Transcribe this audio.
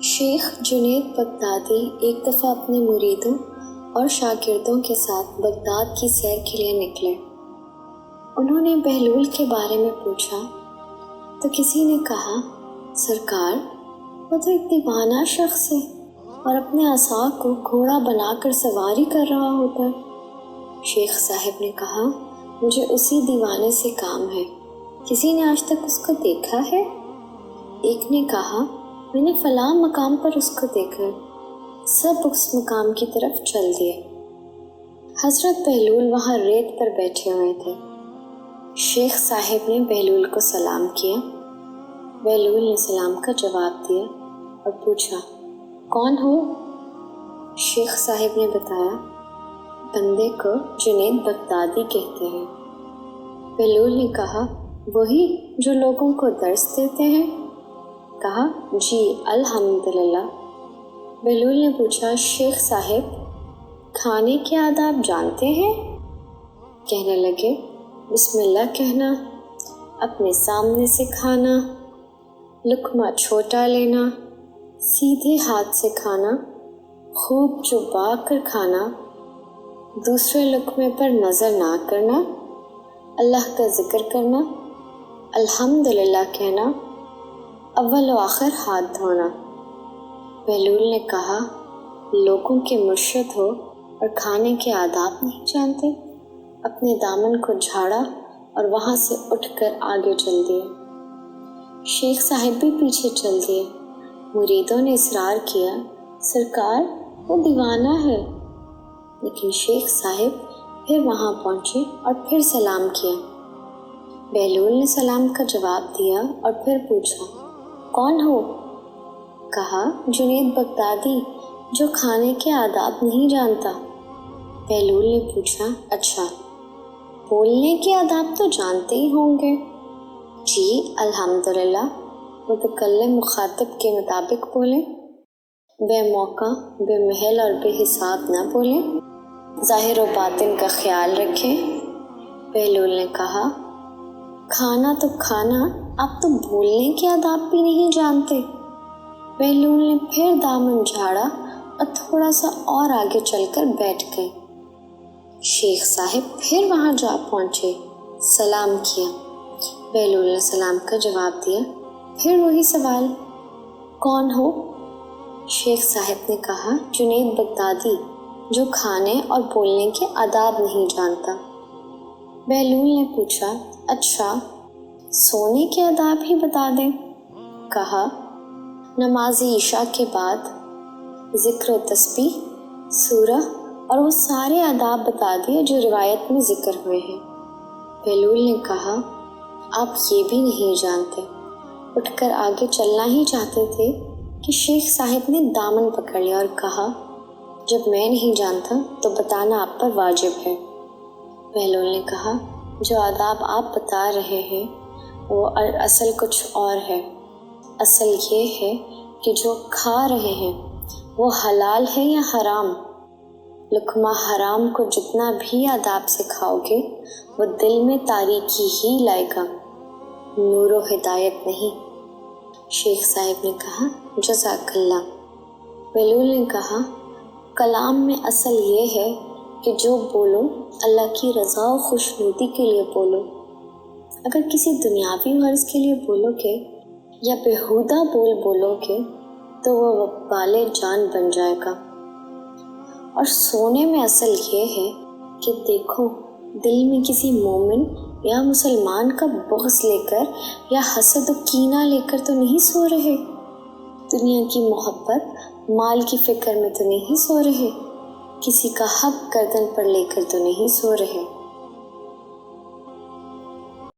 شیخ جنید بغدادی ایک دفعہ اپنے مریدوں اور شاگردوں کے ساتھ بغداد کی سیر کے لیے نکلے۔ انہوں نے بہلول کے بارے میں پوچھا تو کسی نے کہا، سرکار وہ تو ایک دیوانہ شخص ہے اور اپنے عصا کو گھوڑا بنا کر سواری کر رہا ہوتا ہے۔ شیخ صاحب نے کہا، مجھے اسی دیوانے سے کام ہے، کسی نے آج تک اس کو دیکھا ہے؟ ایک نے کہا، میں نے فلاں مقام پر اس کو دیکھا ہے۔ سب اس مقام کی طرف چل دیے۔ حضرت بہلول وہاں ریت پر بیٹھے ہوئے تھے۔ شیخ صاحب نے بہلول کو سلام کیا۔ بہلول نے سلام کا جواب دیا اور پوچھا، کون ہو؟ شیخ صاحب نے بتایا، بندے کو جنید بغدادی کہتے ہیں۔ بہلول نے کہا، وہی جو لوگوں کو درس دیتے ہیں؟ کہا، جی الحمدللہ۔ بہلول نے پوچھا، شیخ صاحب کھانے کے آداب جانتے ہیں؟ کہنے لگے، بسم اللہ کہنا، اپنے سامنے سے کھانا، لقمہ چھوٹا لینا، سیدھے ہاتھ سے کھانا، خوب چبا کر کھانا، دوسرے لقمے پر نظر نہ کرنا، اللہ کا ذکر کرنا، الحمدللہ کہنا، اول و آخر ہاتھ دھونا۔ بہلول نے کہا، لوگوں کے مرشد ہو اور کھانے کے آداب نہیں جانتے؟ اپنے دامن کو جھاڑا اور وہاں سے اٹھ کر آگے چل دیے۔ شیخ صاحب بھی پیچھے چل دیے۔ مریدوں نے اصرار کیا، سرکار وہ دیوانہ ہے، لیکن شیخ صاحب پھر وہاں پہنچے اور پھر سلام کیا۔ بہلول نے سلام کا جواب دیا اور پھر پوچھا، کون ہو؟ کہا، جنید بغدادی جو کھانے کے آداب نہیں جانتا۔ بہلول نے پوچھا، اچھا بولنے کے آداب تو جانتے ہی ہوں گے؟ جی الحمدللہ، متکلم مخاطب کے مطابق بولیں، بے موقع بے محل اور بے حساب نہ بولیں، ظاہر و باطن کا خیال رکھیں۔ بہلول نے کہا، کھانا تو کھانا، آپ تو بولنے کے آداب بھی نہیں جانتے۔ بہلول نے پھر دامن جھاڑا اور تھوڑا سا اور آگے چل کر بیٹھ گئے۔ شیخ صاحب پھر وہاں جا پہنچے، سلام کیا۔ بہلول نے سلام کا جواب دیا، پھر وہی سوال، کون ہو؟ شیخ صاحب نے کہا، جنید بغدادی جو کھانے اور بولنے کے آداب نہیں جانتا۔ بہلول نے پوچھا، اچھا سونے کے آداب ہی بتا دیں۔ کہا، نماز عشاء کے بعد ذکر و تسبیح، سورہ اور وہ سارے آداب بتا دیے جو روایت میں ذکر ہوئے ہیں۔ بہلول نے کہا، آپ یہ بھی نہیں جانتے؟ اٹھ کر آگے چلنا ہی چاہتے تھے کہ شیخ صاحب نے دامن پکڑ لیا اور کہا، جب میں نہیں جانتا تو بتانا آپ پر واجب ہے۔ بہلول نے کہا، جو آداب آپ بتا رہے ہیں وہ اصل کچھ اور ہے۔ اصل یہ ہے کہ جو کھا رہے ہیں وہ حلال ہے یا حرام۔ لقمہ حرام کو جتنا بھی آداب سے کھاؤ گے وہ دل میں تاریکی ہی لائے گا، نور و ہدایت نہیں۔ شیخ صاحب نے کہا، جزاک اللہ۔ بہلول نے کہا، کلام میں اصل یہ ہے کہ جو بولو اللہ کی رضا و خوشنودی کے لیے بولو۔ اگر کسی دنیاوی غرض کے لیے بولو گے یا بیہودہ بولو گے تو وہ وبال جان بن جائے گا۔ اور سونے میں اصل یہ ہے کہ دیکھو، دل میں کسی مومن یا مسلمان کا بغض لے کر یا حسد و کینہ لے کر تو نہیں سو رہے، دنیا کی محبت مال کی فکر میں تو نہیں سو رہے، کسی کا حق گردن پر لے کر تو نہیں سو رہے۔